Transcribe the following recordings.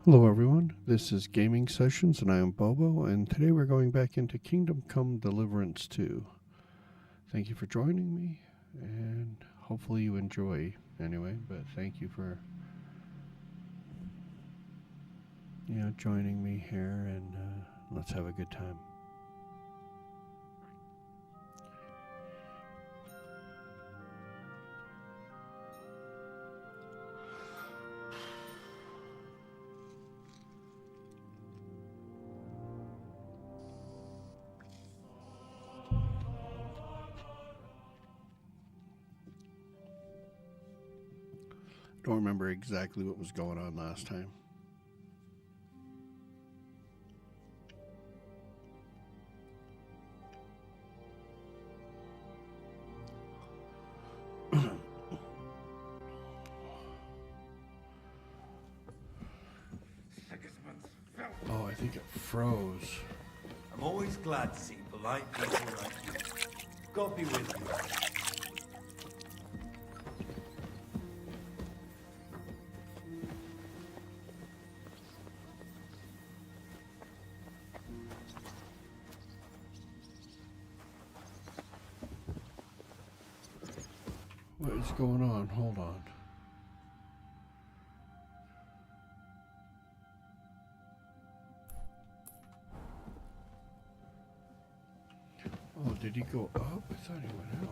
Hello, everyone. This is Gaming Sessions, and I am Bobo, and today we're going back into Kingdom Come Deliverance II. Thank you for joining me, and hopefully you enjoy anyway, but thank you for, joining me here, and let's have a good time. Don't remember exactly what was going on last time. Oh, I think it froze. I'm always glad to see polite people like you. God be with you. What is going on? Hold on. Oh, did he go up? I thought he went out.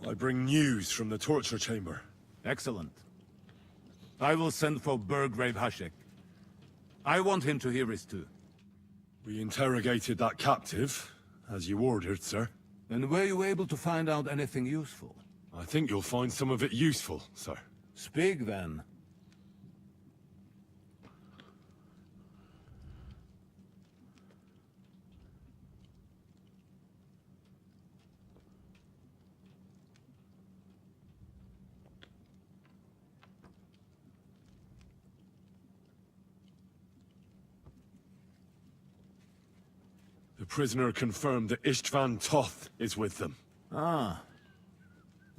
I bring news from the torture chamber. Excellent. I will send for Burgrave Hashek. I want him to hear it too. We interrogated that captive, as you ordered, sir. And were you able to find out anything useful? I think you'll find some of it useful, sir. Speak then. The prisoner confirmed that Istvan Toth is with them. Ah.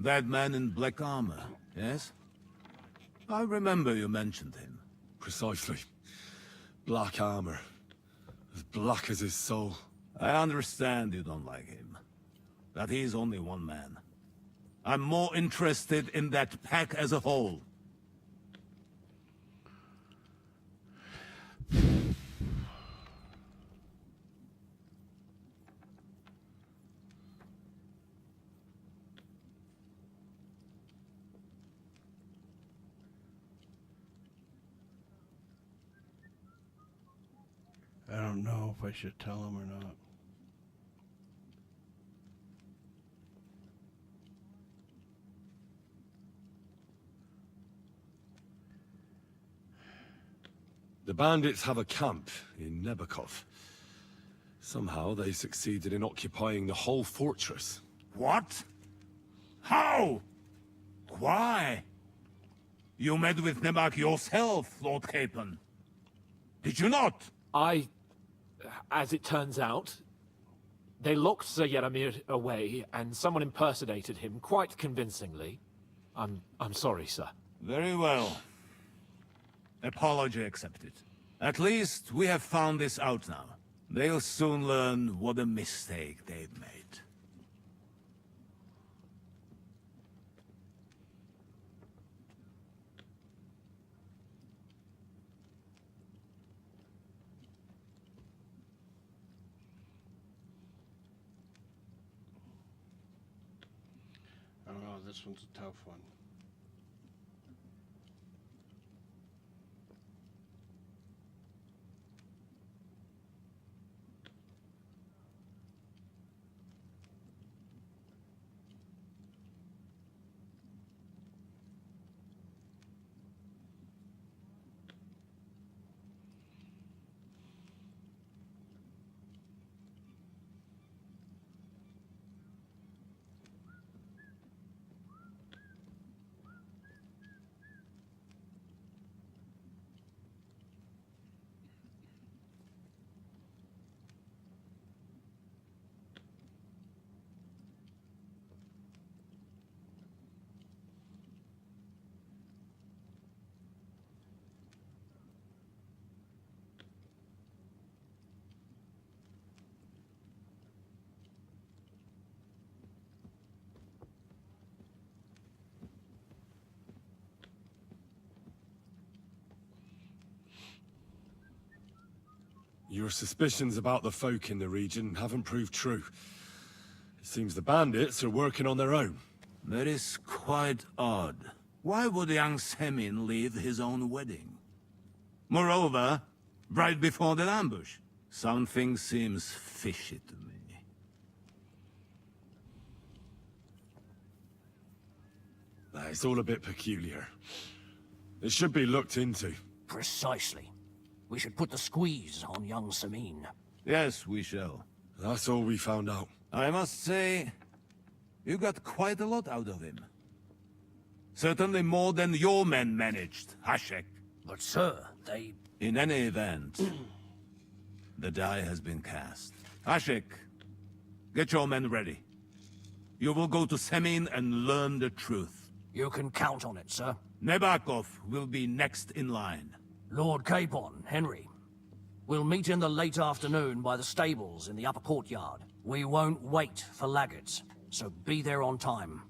That man in black armor, yes? I remember you mentioned him. Precisely. Black armor. As black as his soul. I understand you don't like him. That he's only one man. I'm more interested in that pack as a whole. I don't know if I should tell him or not. The bandits have a camp in Nebakov. Somehow they succeeded in occupying the whole fortress. What? How? Why? You met with Nemak yourself, Lord Capon. Did you not? As it turns out, they locked Sir Yaramir away, and someone impersonated him quite convincingly. I'm sorry, sir. Very well. Apology accepted. At least we have found this out now. They'll soon learn what a mistake they've made. I don't know, this one's a tough one. Your suspicions about the folk in the region haven't proved true. It seems the bandits are working on their own. That is quite odd. Why would young Semin leave his own wedding? Moreover, right before the ambush. Something seems fishy to me. It's all a bit peculiar. It should be looked into. Precisely. We should put the squeeze on young Semin. Yes, we shall. That's all we found out. I must say, you got quite a lot out of him. Certainly more than your men managed, Hashek. But sir, they... In any event, the die has been cast. Hashek, get your men ready. You will go to Semin and learn the truth. You can count on it, sir. Nebakov will be next in line. Lord Capon, Henry. We'll meet in the late afternoon by the stables in the upper courtyard. We won't wait for laggards, so be there on time.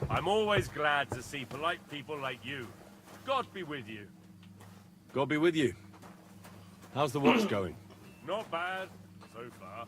I'm always glad to see polite people like you. God be with you. God be with you. How's the watch going? Not bad, so far.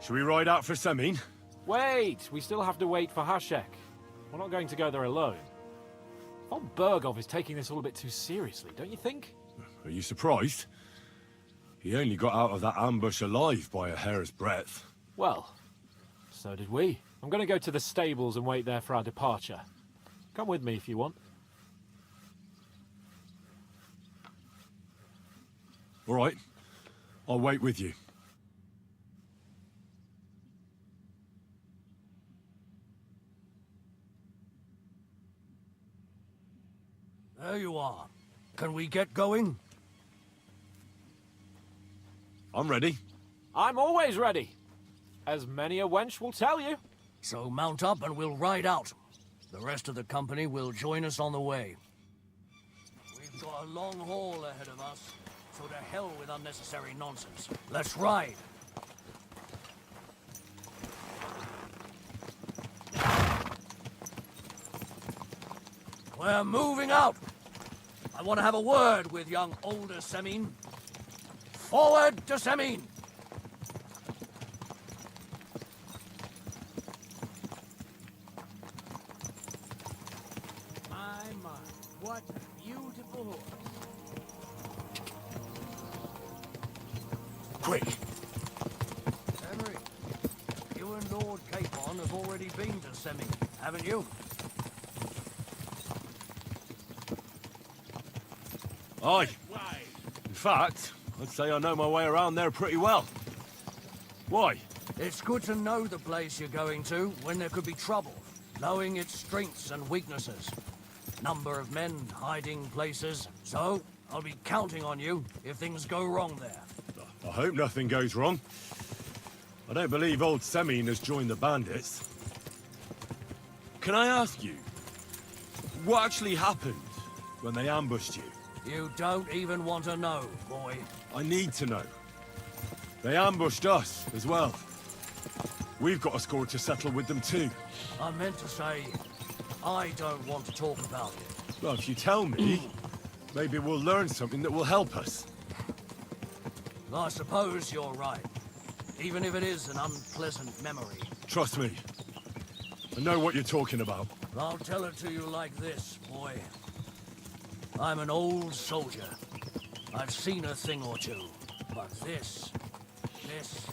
Should we ride out for Semin? Wait! We still have to wait for Hashek. We're not going to go there alone. Von Bergov is taking this all a bit too seriously, don't you think? Are you surprised? He only got out of that ambush alive by a hair's breadth. Well, so did we. I'm going to go to the stables and wait there for our departure. Come with me if you want. All right. I'll wait with you. There you are. Can we get going? I'm ready. I'm always ready. As many a wench will tell you. So mount up and we'll ride out. The rest of the company will join us on the way. We've got a long haul ahead of us, so to hell with unnecessary nonsense. Let's ride. We're moving out. I want to have a word with young older Semin. Forward to Semin. My, what a beautiful horse. Quick. Henry, you and Lord Capon have already been to Semin, haven't you? Aye. In fact, I'd say I know my way around there pretty well. Why? It's good to know the place you're going to when there could be trouble, knowing its strengths and weaknesses. Number of men, hiding places. So, I'll be counting on you if things go wrong there. I hope nothing goes wrong. I don't believe old Semin has joined the bandits. Can I ask you, what actually happened when they ambushed you? You don't even want to know, boy. I need to know. They ambushed us as well. We've got a score to settle with them too. I meant to say, I don't want to talk about it. Well, if you tell me, maybe we'll learn something that will help us. I suppose you're right. Even if it is an unpleasant memory. Trust me. I know what you're talking about. I'll tell it to you like this, boy. I'm an old soldier. I've seen a thing or two. But this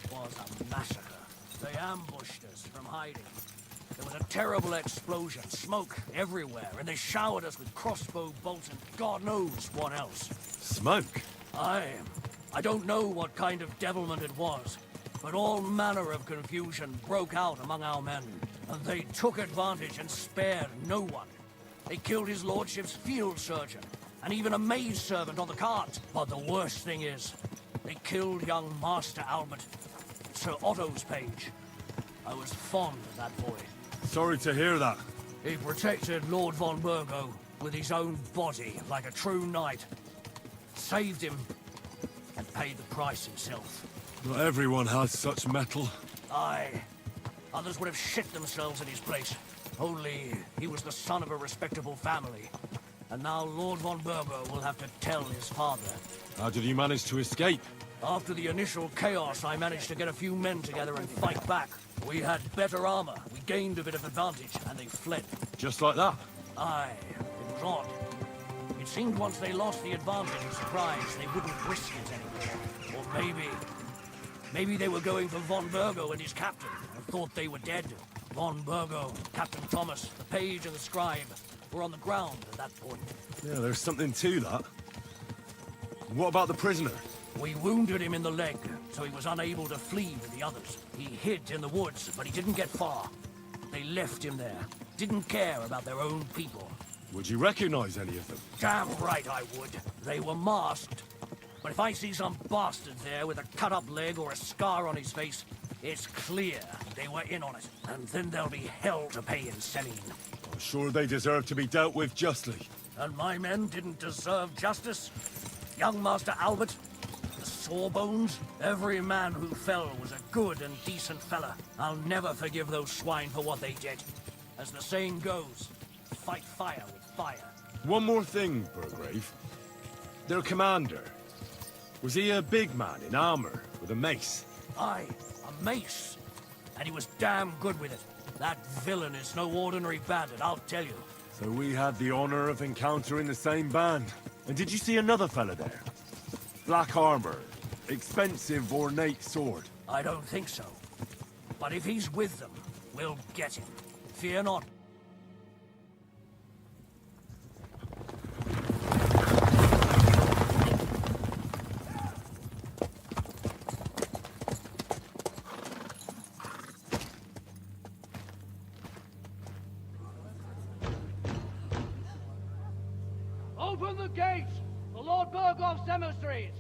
was a massacre. They ambushed us from hiding. There was a terrible explosion, smoke everywhere, and they showered us with crossbow bolts and God knows what else. Smoke? I don't know what kind of devilment it was, but all manner of confusion broke out among our men, and they took advantage and spared no one. They killed his lordship's field surgeon, and even a maid servant on the cart. But the worst thing is, they killed young Master Albert, Sir Otto's page. I was fond of that boy. Sorry to hear that. He protected Lord von Burgo with his own body like a true knight. Saved him and paid the price himself. Not everyone has such mettle. Aye. Others would have shit themselves in his place. Only he was the son of a respectable family. And now Lord von Burgo will have to tell his father. How did you manage to escape? After the initial chaos, I managed to get a few men together and fight back. We had better armor, we gained a bit of advantage, and they fled. Just like that? Aye, it was odd. It seemed once they lost the advantage of surprise, they wouldn't risk it anymore. Or maybe they were going for von Burgo and his captain, and thought they were dead. Von Burgo, Captain Thomas, the page and the scribe were on the ground at that point. Yeah, there's something to that. What about the prisoner? We wounded him in the leg, so he was unable to flee with the others. He hid in the woods, but he didn't get far. They left him there. Didn't care about their own people. Would you recognize any of them? Damn right I would. They were masked. But if I see some bastard there with a cut-up leg or a scar on his face, it's clear they were in on it. And then there'll be hell to pay in Semin. I'm sure they deserve to be dealt with justly. And my men didn't deserve justice? Young Master Albert? The Sawbones? Every man who fell was a good and decent fella. I'll never forgive those swine for what they did. As the saying goes, fight fire with fire. One more thing, Burgrave. Their commander. Was he a big man in armor with a mace? Aye, a mace. And he was damn good with it. That villain is no ordinary bandit, I'll tell you. So we had the honor of encountering the same band. And did you see another fella there? Black armor, expensive ornate sword. I don't think so. But if he's with them, we'll get him. Fear not. Open the gates! The Lord Burgov's emissaries!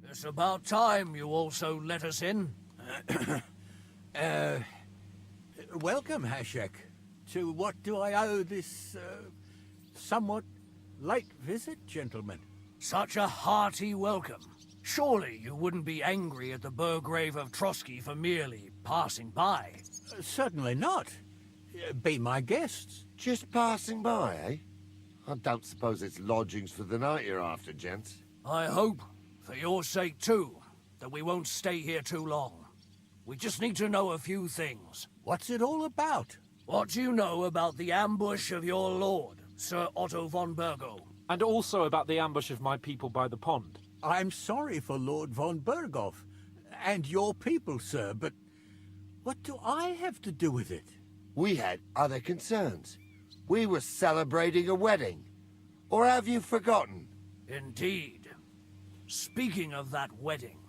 It's about time you also let us in. Welcome, Hashek. To what do I owe this, somewhat late visit, gentlemen? Such a hearty welcome. Surely you wouldn't be angry at the Burgrave of Trotsky for merely passing by. Certainly not. Be my guests. Just passing by, eh? I don't suppose it's lodgings for the night you're after, gents. I hope, for your sake too, that we won't stay here too long. We just need to know a few things. What's it all about? What do you know about the ambush of your lord, Sir Otto von Burgo? And also about the ambush of my people by the pond. I'm sorry for Lord von Berghoff and your people, sir, but what do I have to do with it? We had other concerns. We were celebrating a wedding. Or have you forgotten? Indeed. Speaking of that wedding,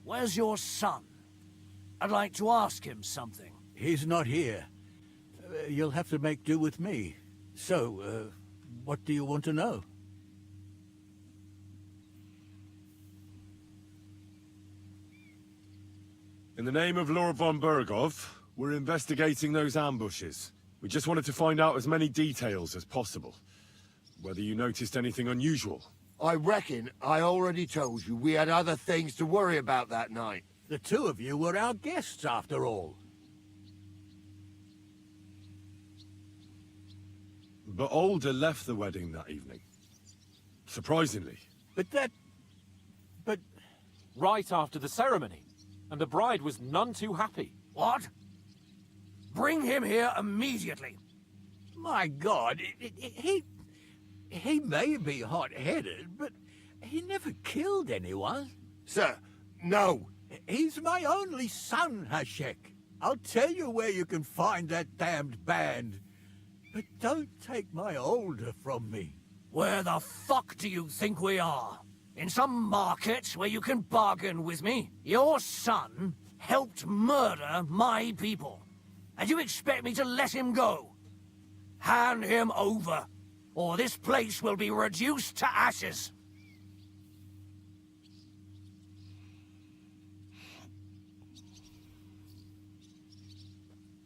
where's your son? I'd like to ask him something. He's not here. You'll have to make do with me. So, what do you want to know? In the name of Lord von Berghoff, we're investigating those ambushes. We just wanted to find out as many details as possible. Whether you noticed anything unusual. I reckon I already told you we had other things to worry about that night. The two of you were our guests, after all. But Older left the wedding that evening. Surprisingly. But Right after the ceremony. And the bride was none too happy. What? Bring him here immediately. my God, he may be hot-headed, but he never killed anyone. Sir, no. He's my only son, Hashek. I'll tell you where you can find that damned band. But don't take my older from me. Where the fuck do you think we are? In some market where you can bargain with me? Your son helped murder my people. And you expect me to let him go? Hand him over, or this place will be reduced to ashes.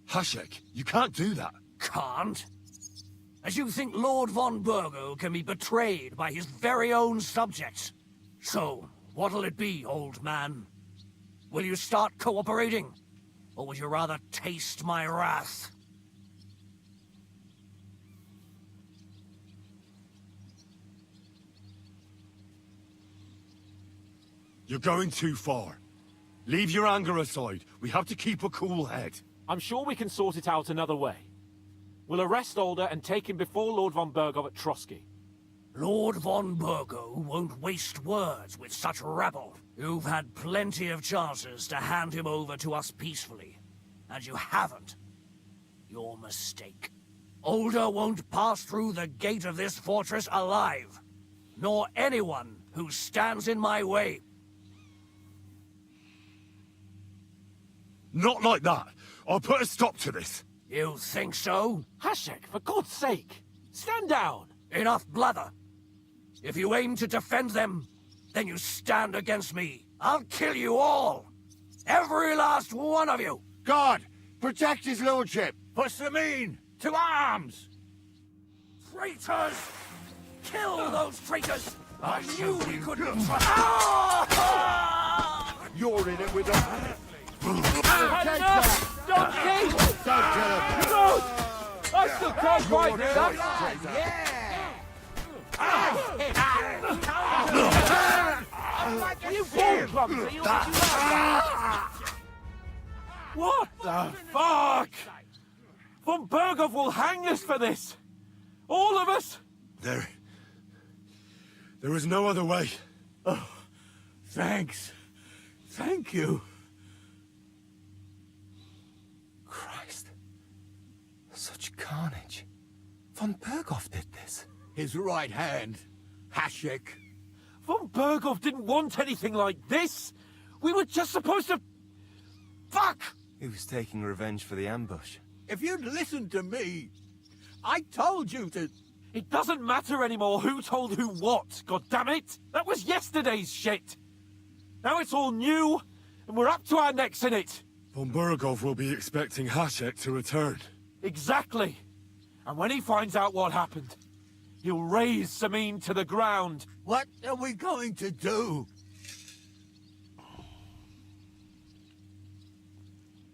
Hashek, you can't do that. Can't? As you think Lord von Burgo can be betrayed by his very own subjects. So, what'll it be, old man? Will you start cooperating? Or would you rather taste my wrath? You're going too far. Leave your anger aside. We have to keep a cool head. I'm sure we can sort it out another way. We'll arrest Alder and take him before Lord von Burgo at Trotsky. Lord von Burgo won't waste words with such rabble. You've had plenty of chances to hand him over to us peacefully, and you haven't. Your mistake. Alder won't pass through the gate of this fortress alive, nor anyone who stands in my way. Not like that. I'll put a stop to this. You think so? Hashek, for God's sake, stand down. Enough blather. If you aim to defend them, then you stand against me. I'll kill you all. Every last one of you. God, protect his lordship. Pasamin, to arms! Traitors! Kill those traitors! I knew we couldn't trust. You're in it with us. Enough! Don't kill! Don't kill him. No! I still can't quite do that! You bull clumsy! What the fuck? Von Burgov will hang us for this! All of us! There is no other way. Oh, thanks. Thank you. Christ. Such carnage. Von Burgov did this. His right hand, Hashek. Von Burgov didn't want anything like this! We were just supposed to... Fuck! He was taking revenge for the ambush. If you'd listened to me, I told you to... It doesn't matter anymore who told who what, goddammit! That was yesterday's shit! Now it's all new, and we're up to our necks in it. Von Burgov will be expecting Hashek to return. Exactly. And when he finds out what happened, he'll raise Samin to the ground. What are we going to do?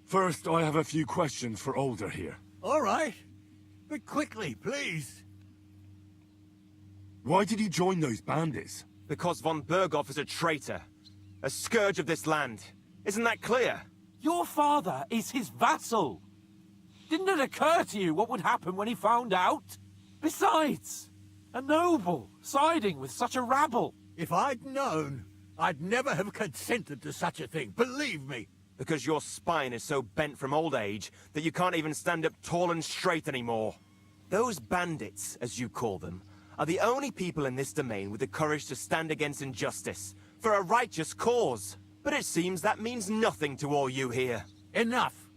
First, I have a few questions for Older here. All right. But quickly, please. Why did you join those bandits? Because von Burgov is a traitor. A scourge of this land. Isn't that clear? Your father is his vassal. Didn't it occur to you what would happen when he found out? Besides, a noble siding with such a rabble. If I'd known, I'd never have consented to such a thing, believe me. Because your spine is so bent from old age that you can't even stand up tall and straight anymore. Those bandits, as you call them, are the only people in this domain with the courage to stand against injustice, for a righteous cause. But it seems that means nothing to all you here. Enough.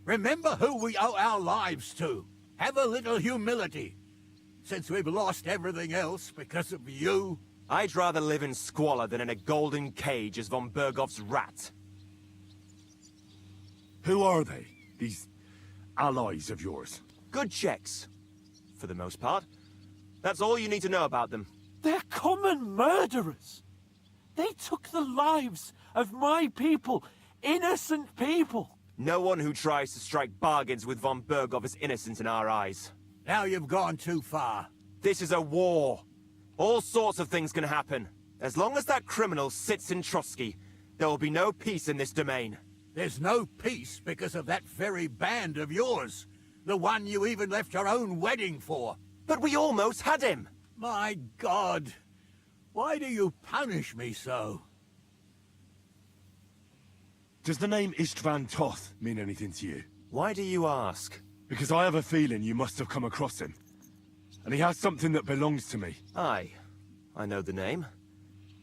Remember who we owe our lives to. Have a little humility. Since we've lost everything else because of you. I'd rather live in squalor than in a golden cage as von Burgov's rat. Who are they, these allies of yours? Good checks, for the most part. That's all you need to know about them. They're common murderers. They took the lives of my people, innocent people. No one who tries to strike bargains with von Burgov is innocent in our eyes. Now you've gone too far. This is a war. All sorts of things can happen. As long as that criminal sits in Trotsky, there will be no peace in this domain. There's no peace because of that very band of yours. The one you even left your own wedding for. But we almost had him! My God. Why do you punish me so? Does the name Istvan Toth mean anything to you? Why do you ask? Because I have a feeling you must have come across him. And he has something that belongs to me. Aye. I know the name.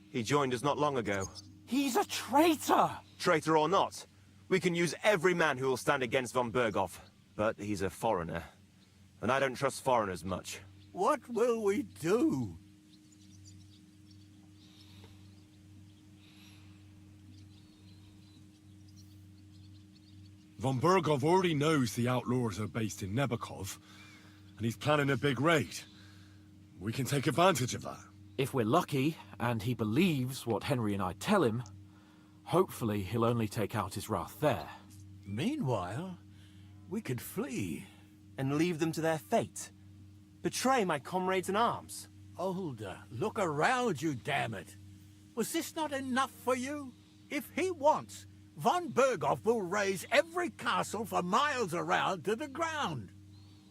He joined us not long ago. He's a traitor! Traitor or not, we can use every man who will stand against von Burgov. But he's a foreigner. And I don't trust foreigners much. What will we do? Von Burgov already knows the outlaws are based in Nebakov, and he's planning a big raid. We can take advantage of that. If we're lucky, and he believes what Henry and I tell him, hopefully he'll only take out his wrath there. Meanwhile, we could flee. And leave them to their fate. Betray my comrades in arms. Older, look around you, damn it. Was this not enough for you? If he wants, von Burgov will raise every castle for miles around to the ground.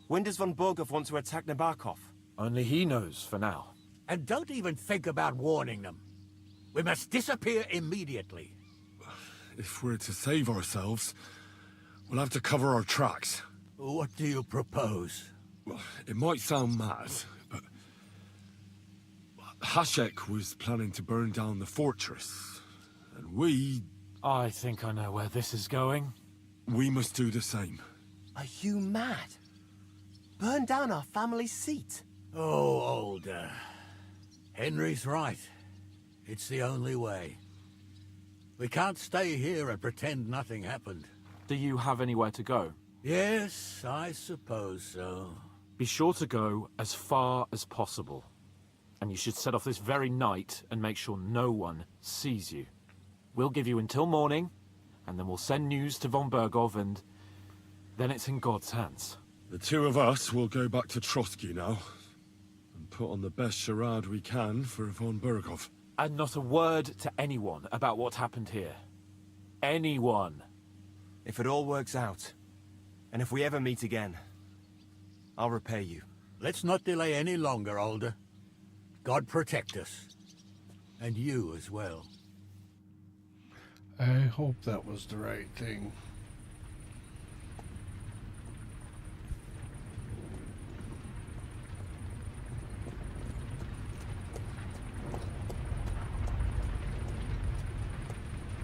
When does von Burgov want to attack Nabokov? Only he knows for now. And don't even think about warning them. We must disappear immediately. If we're to save ourselves, we'll have to cover our tracks. What do you propose? Well, it might sound mad, but Hashek was planning to burn down the fortress, and I think I know where this is going. we must do the same. Are you mad? Burn down our family seat? Oh, Older. Henry's right. It's the only way. We can't stay here and pretend nothing happened. Do you have anywhere to go? Yes, I suppose so. Be sure to go as far as possible. And you should set off this very night and make sure no one sees you. We'll give you until morning, and then we'll send news to von Burgov, and then it's in God's hands. The two of us will go back to Trotsky now, and put on the best charade we can for von Burgov. And not a word to anyone about what happened here. Anyone. If it all works out, and if we ever meet again, I'll repay you. Let's not delay any longer, Older. God protect us. And you as well. I hope that was the right thing.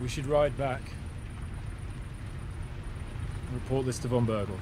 We should ride back. Report this to von Burgov.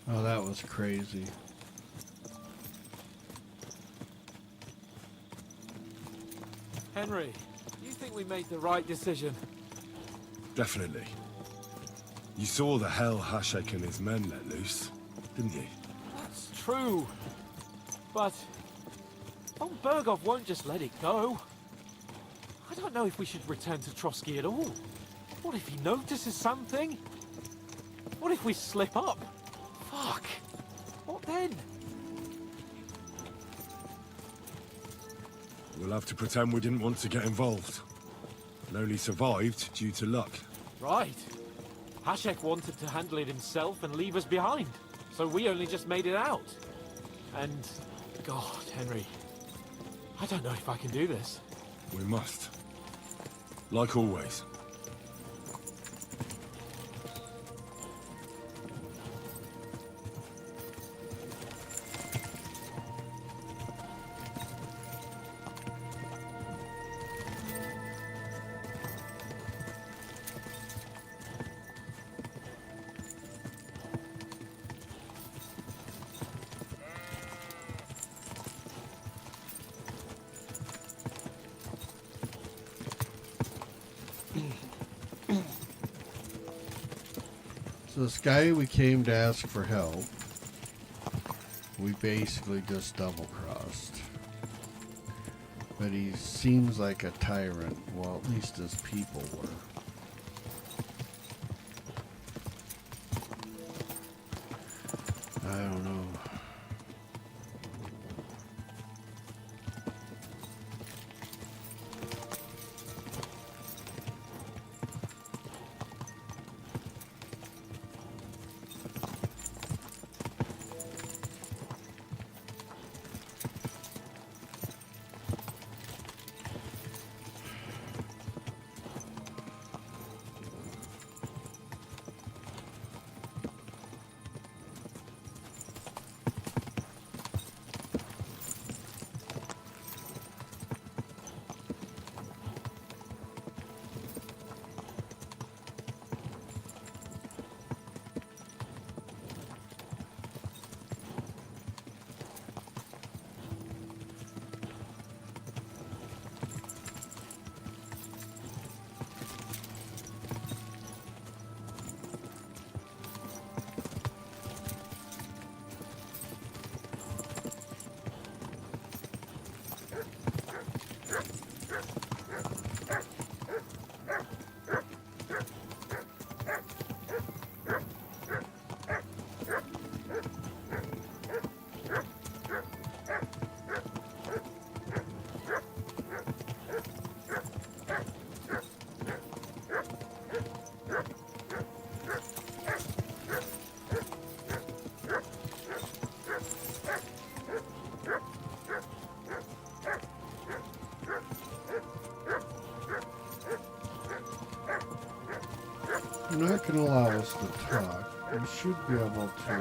Oh, that was crazy. Henry, you think we made the right decision? Definitely. You saw the hell Hashek and his men let loose, didn't you? That's true. But von Bergov won't just let it go. I don't know if we should return to Trotsky at all. What if he notices something? What if we slip up? Fuck. What then? We'll have to pretend we didn't want to get involved. And only survived due to luck. Right. Hashek wanted to handle it himself and leave us behind. So we only just made it out. And... God, Henry. I don't know if I can do this. We must. Like always. So this guy we came to ask for help, we basically just double-crossed. But he seems like a tyrant. Well, at least his people were. I don't know. You're not going to allow us to talk. We should be able to,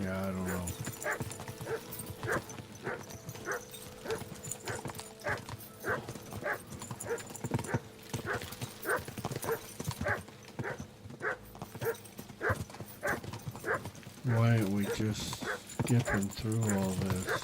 yeah, I don't know. Why aren't we just skipping through all this?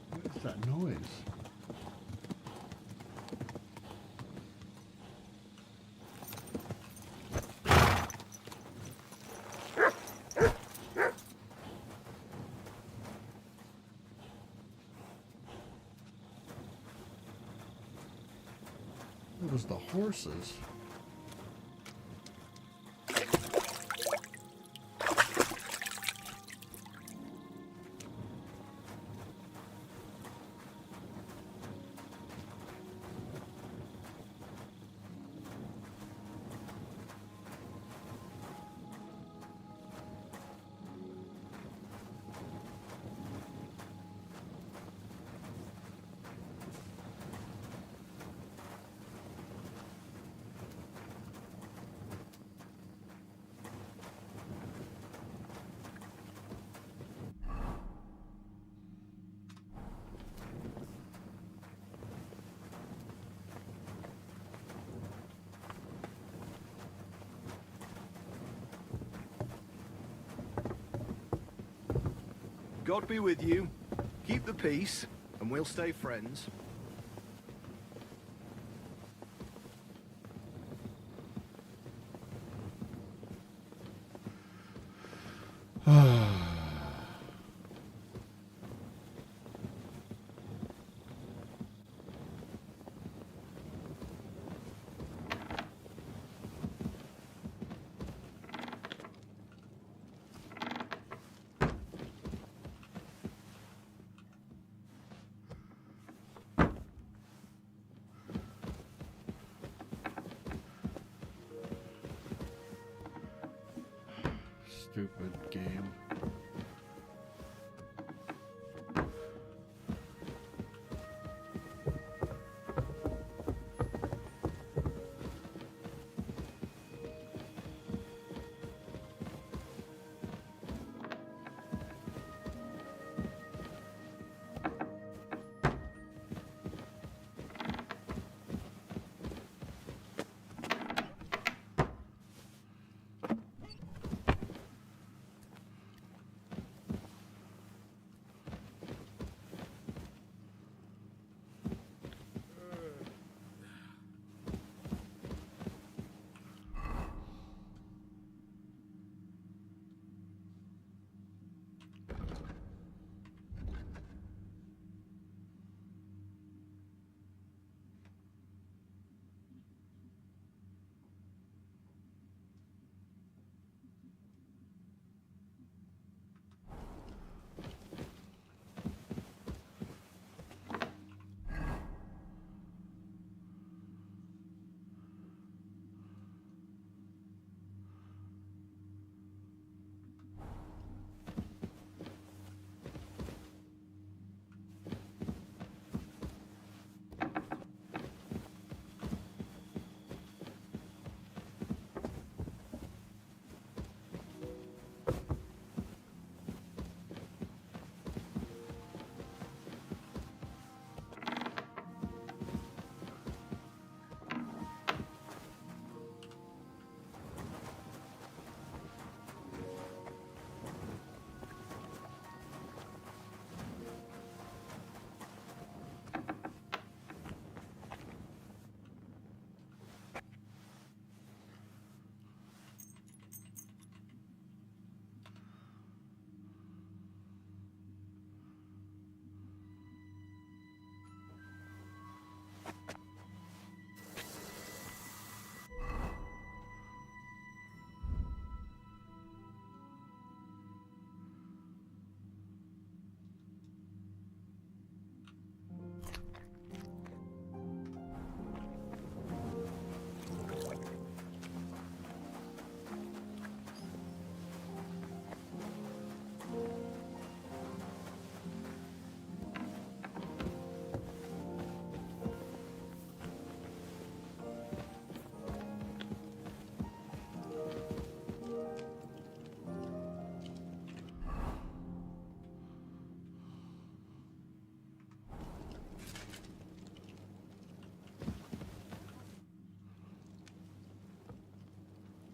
What is that noise? was the horses. God be with you. Keep the peace, and we'll stay friends. Stupid game.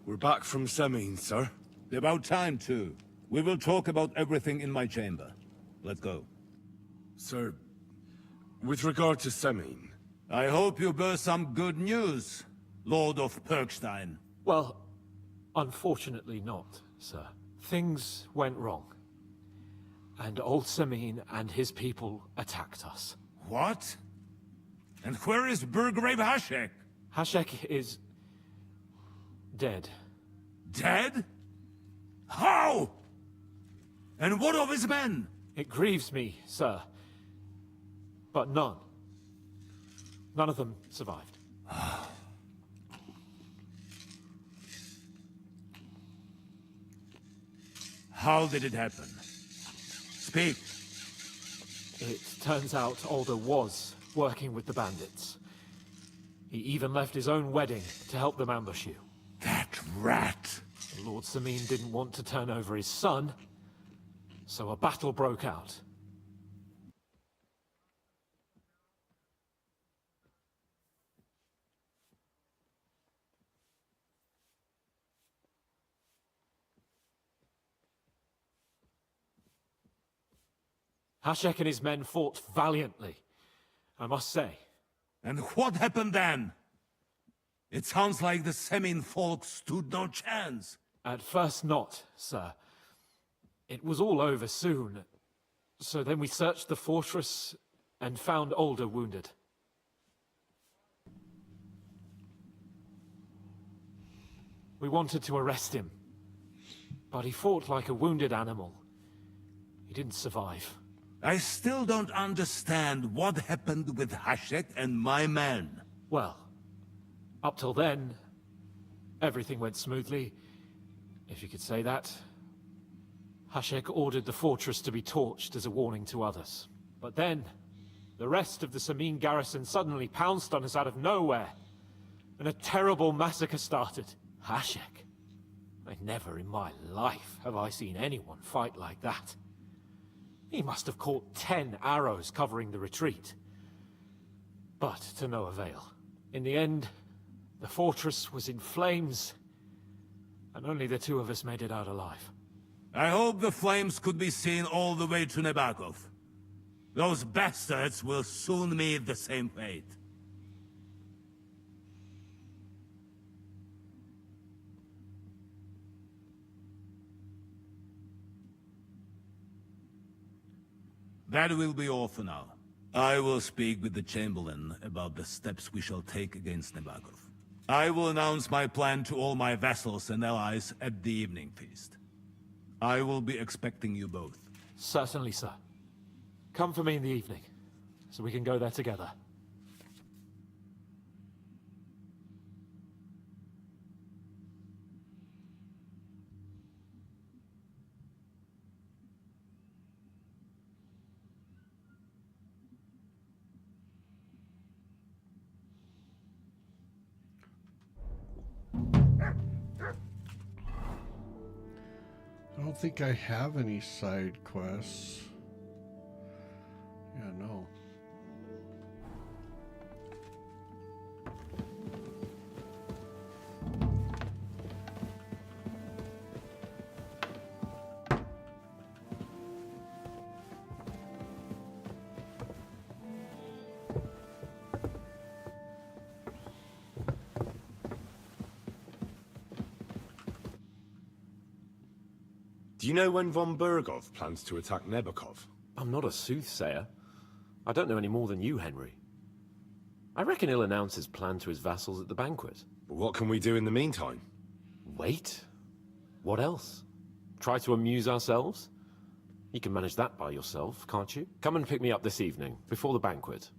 We're back from Semin, sir. About time, too. We will talk about everything in my chamber. Let's go. Sir, with regard to Semin... I hope you bear some good news, Lord of Perkstein. Well, unfortunately not, sir. Things went wrong. And old Semin and his people attacked us. What? And where is Burgrave Hashek? Hashek is... dead. Dead? How? And what of his men? It grieves me, sir. But none. None of them survived. How did it happen? Speak. It turns out Alder was working with the bandits. He even left his own wedding to help them ambush you. That rat! Lord Samin didn't want to turn over his son, so a battle broke out. Hashek and his men fought valiantly, I must say. And what happened then? It sounds like the Semin folk stood no chance. At first not, sir. It was all over soon. So then we searched the fortress and found Alder wounded. We wanted to arrest him, but he fought like a wounded animal. He didn't survive. I still don't understand what happened with Hashek and my men. Well, up till then, everything went smoothly, if you could say that. Hashek ordered the fortress to be torched as a warning to others. But then, the rest of the Samin garrison suddenly pounced on us out of nowhere, and a terrible massacre started. Hashek? Never in my life have I seen anyone fight like that. He must have caught 10 arrows covering the retreat. But to no avail. In the end, the fortress was in flames, and only the two of us made it out alive. I hope the flames could be seen all the way to Nebakov. Those bastards will soon meet the same fate. That will be all for now. I will speak with the Chamberlain about the steps we shall take against Nebakov. I will announce my plan to all my vassals and allies at the evening feast. I will be expecting you both. Certainly, sir. Come for me in the evening, so we can go there together. I don't think I have any side quests. Yeah, no. Do you know when von Bergov plans to attack Nebakov? I'm not a soothsayer. I don't know any more than you, Henry. I reckon he'll announce his plan to his vassals at the banquet. But what can we do in the meantime? Wait? What else? Try to amuse ourselves? You can manage that by yourself, can't you? Come and pick me up this evening, before the banquet.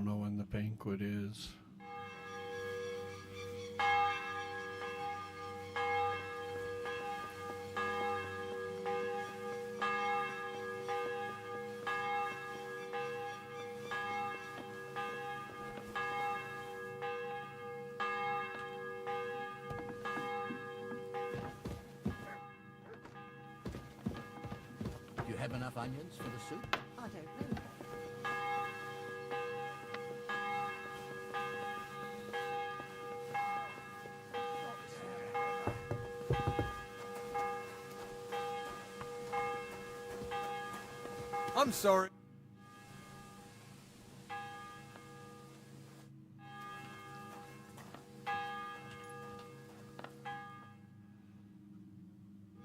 don't know when the banquet is. Do you have enough onions for the soup? I don't know. I'm sorry.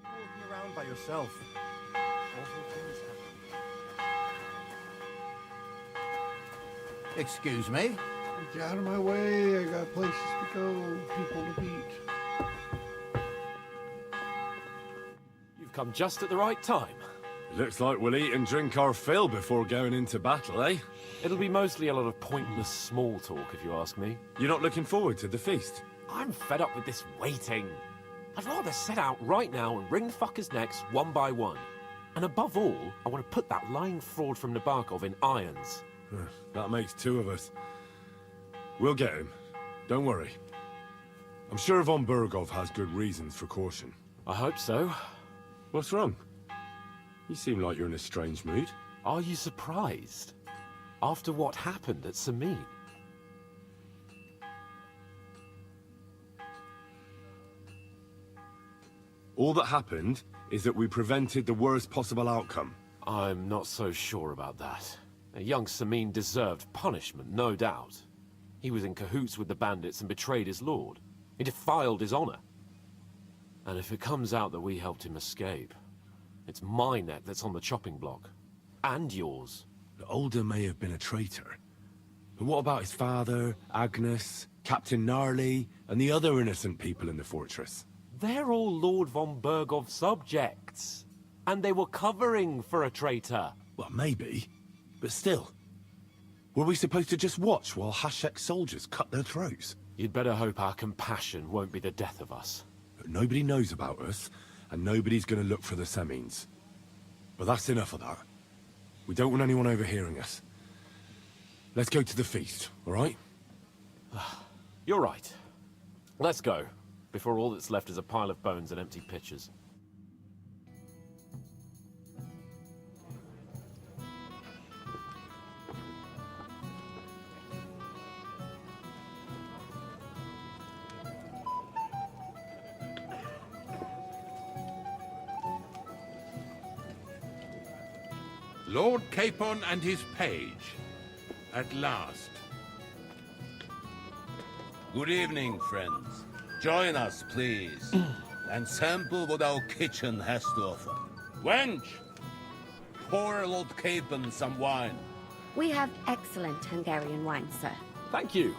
Walking around by yourself. Awful things happen. Excuse me? Get out of my way. I got places to go, people to meet. You've come just at the right time. Looks like we'll eat and drink our fill before going into battle, eh? It'll be mostly a lot of pointless small talk, if you ask me. You're not looking forward to the feast? I'm fed up with this waiting. I'd rather set out right now and wring fuckers' necks one by one. And above all, I want to put that lying fraud from Nabokov in irons. That makes two of us. We'll get him. Don't worry. I'm sure von Burgov has good reasons for caution. I hope so. What's wrong? You seem like you're in a strange mood. Are you surprised? After what happened at Samin? All that happened is that we prevented the worst possible outcome. I'm not so sure about that. A young Samin deserved punishment, no doubt. He was in cahoots with the bandits and betrayed his lord. He defiled his honor. And if it comes out that we helped him escape, it's my neck that's on the chopping block. And yours. The Older may have been a traitor. But what about his father, Agnes, Captain Gnarly, and the other innocent people in the fortress? They're all Lord von Burgov's subjects. And they were covering for a traitor. Well, maybe. But still. Were we supposed to just watch while Hashek's soldiers cut their throats? You'd better hope our compassion won't be the death of us. But nobody knows about us, and nobody's gonna look for the Semines. But that's enough of that. We don't want anyone overhearing us. Let's go to the feast, all right? You're right. Let's go, before all that's left is a pile of bones and empty pitchers. Lord Capon and his page. At last. Good evening, friends. Join us, please, and sample what our kitchen has to offer. Wench, pour Lord Capon some wine. We have excellent Hungarian wine, sir. Thank you.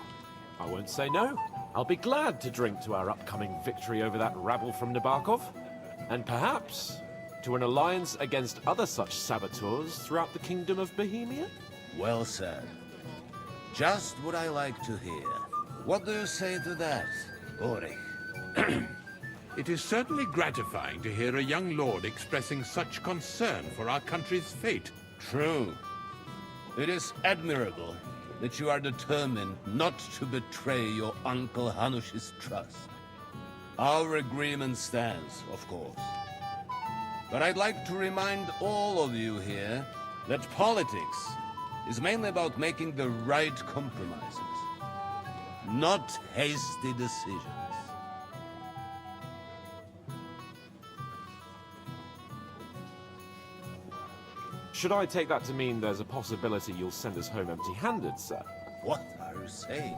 I won't say no. I'll be glad to drink to our upcoming victory over that rabble from Nabokov. And perhaps to an alliance against other such saboteurs throughout the Kingdom of Bohemia? Well said. Just what I like to hear. What do you say to that, Ulrich? It is certainly gratifying to hear a young lord expressing such concern for our country's fate. True. It is admirable that you are determined not to betray your Uncle Hanush's trust. Our agreement stands, of course. But I'd like to remind all of you here that politics is mainly about making the right compromises, not hasty decisions. Should I take that to mean there's a possibility you'll send us home empty-handed, sir? What are you saying?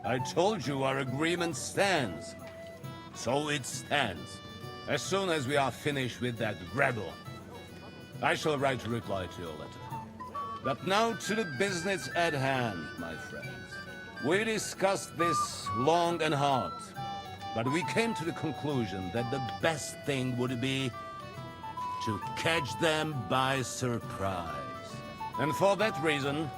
I told you our agreement stands. So it stands. As soon as we are finished with that rebel, I shall write a reply to your letter. But now to the business at hand, my friends. We discussed this long and hard, but we came to the conclusion that the best thing would be to catch them by surprise. And for that reason,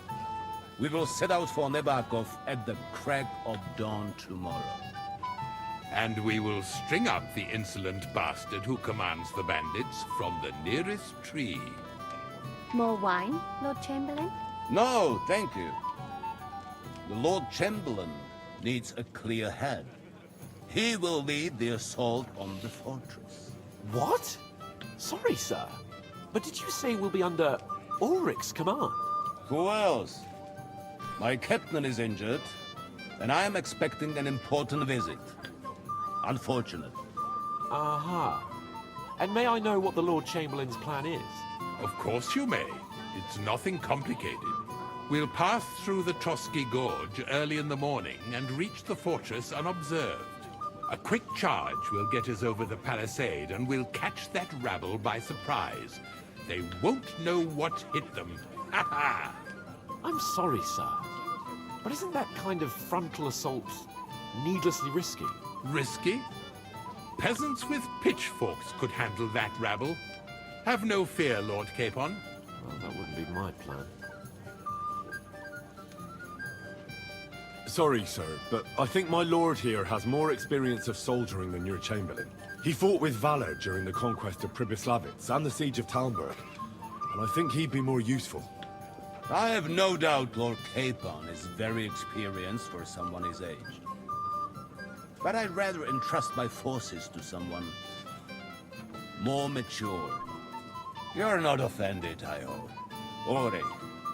We will set out for Nebakov at the crack of dawn tomorrow. And we will string up the insolent bastard who commands the bandits from the nearest tree. More wine, Lord Chamberlain? No, thank you. The Lord Chamberlain needs a clear head. He will lead the assault on the fortress. What? Sorry, sir. But did you say we'll be under Ulrich's command? Who else? My captain is injured, and I am expecting an important visit. Unfortunate. Aha. And may I know what the Lord Chamberlain's plan is? Of course you may. It's nothing complicated. We'll pass through the Trotsky Gorge early in the morning and reach the fortress unobserved. A quick charge will get us over the palisade, and we'll catch that rabble by surprise. They won't know what hit them. Ha ha! I'm sorry, sir. But isn't that kind of frontal assault needlessly risky? Risky? Peasants with pitchforks could handle that rabble. Have no fear, Lord Capon. Well, that wouldn't be my plan. Sorry, sir, but I think my lord here has more experience of soldiering than your chamberlain. He fought with valor during the conquest of Pribyslavitz and the siege of Talmberg, and I think he'd be more useful. I have no doubt Lord Capon is very experienced for someone his age. But I'd rather entrust my forces to someone more mature. You're not offended, I hope. Ore.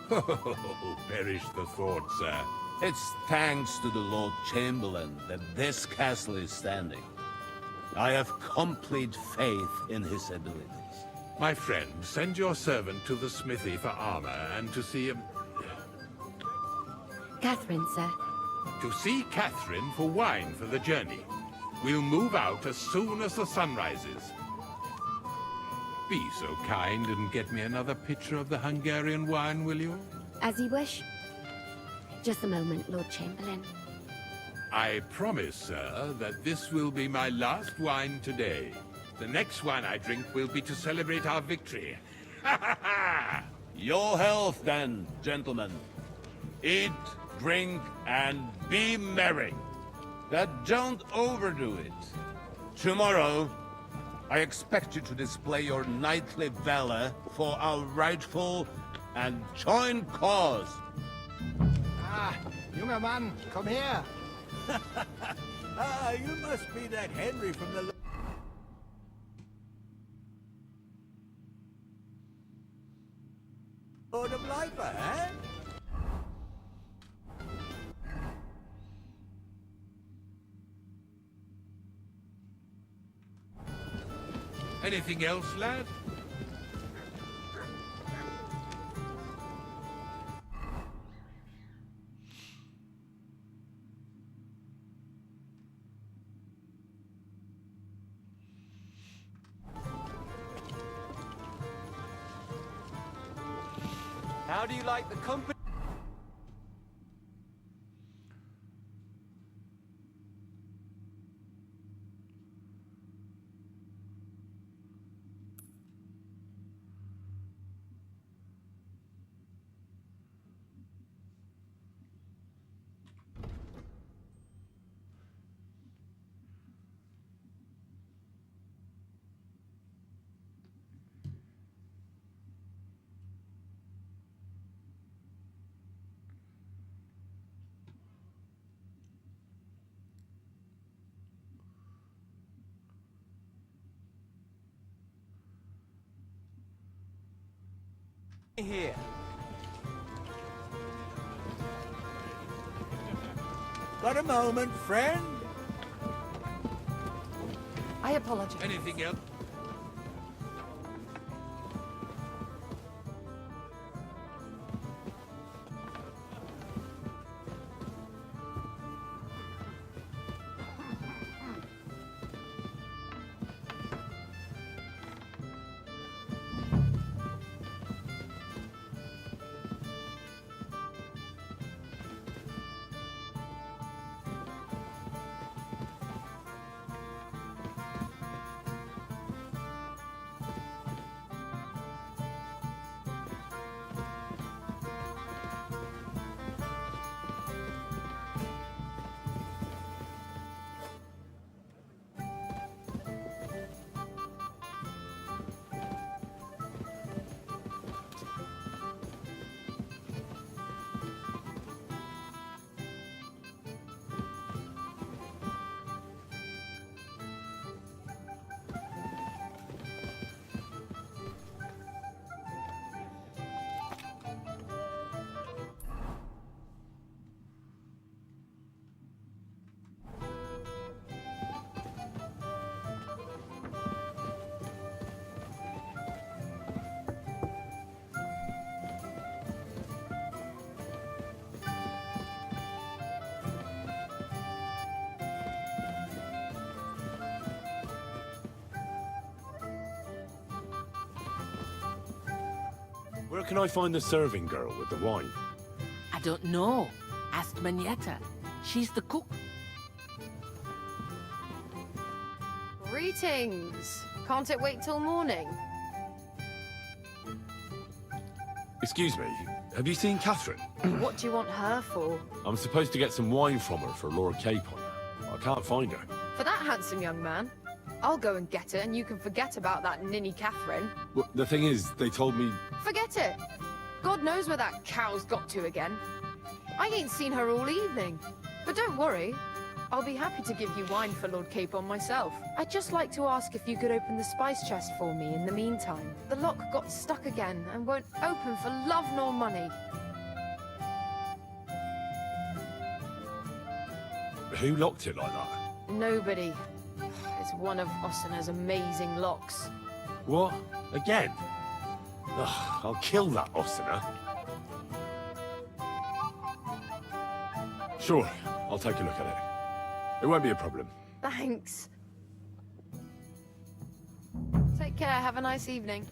Oh, perish the thought, sir. It's thanks to the Lord Chamberlain that this castle is standing. I have complete faith in his abilities. My friend, send your servant to the smithy for armor and to see Catherine, sir. To see Catherine for wine for the journey. We'll move out as soon as the sun rises. Be so kind and get me another pitcher of the Hungarian wine, will you? As you wish. Just a moment, Lord Chamberlain. I promise, sir, that this will be my last wine today. The next wine I drink will be to celebrate our victory. Ha ha ha! Your health, then, gentlemen. Eat, drink, and be merry. But don't overdo it. Tomorrow, I expect you to display your knightly valor for our rightful and joint cause. Ah, junger Mann, komm her! Ah, you must be that Henry from the... Lord of Lifer, eh? Anything else, lad? How do you like the company? Here. But a moment, friend. I apologize. Anything else? Where can I find the serving girl with the wine? I don't know. Ask Manietta. She's the cook. Greetings. Can't it wait till morning? Excuse me, have you seen Catherine? What do you want her for? I'm supposed to get some wine from her for Laura Capon. I can't find her. For that handsome young man? I'll go and get it, and you can forget about that ninny Catherine. Well, the thing is, they told me... Forget it! God knows where that cow's got to again. I ain't seen her all evening. But don't worry, I'll be happy to give you wine for Lord Capon myself. I'd just like to ask if you could open the spice chest for me in the meantime. The lock got stuck again and won't open for love nor money. Who locked it like that? Nobody. It's one of Osena's amazing locks. What? Again? Ugh, I'll kill that Osena. Sure, I'll take a look at it. It won't be a problem. Thanks. Take care, have a nice evening.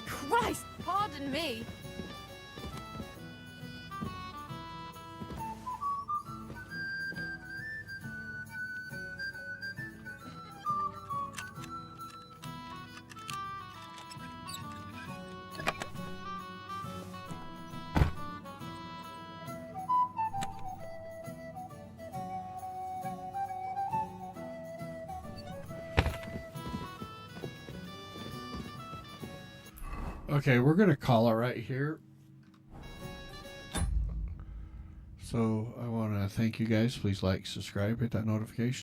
Christ, pardon me. Okay, we're going to call it right here. So I want to thank you guys. Please like, subscribe, hit that notification.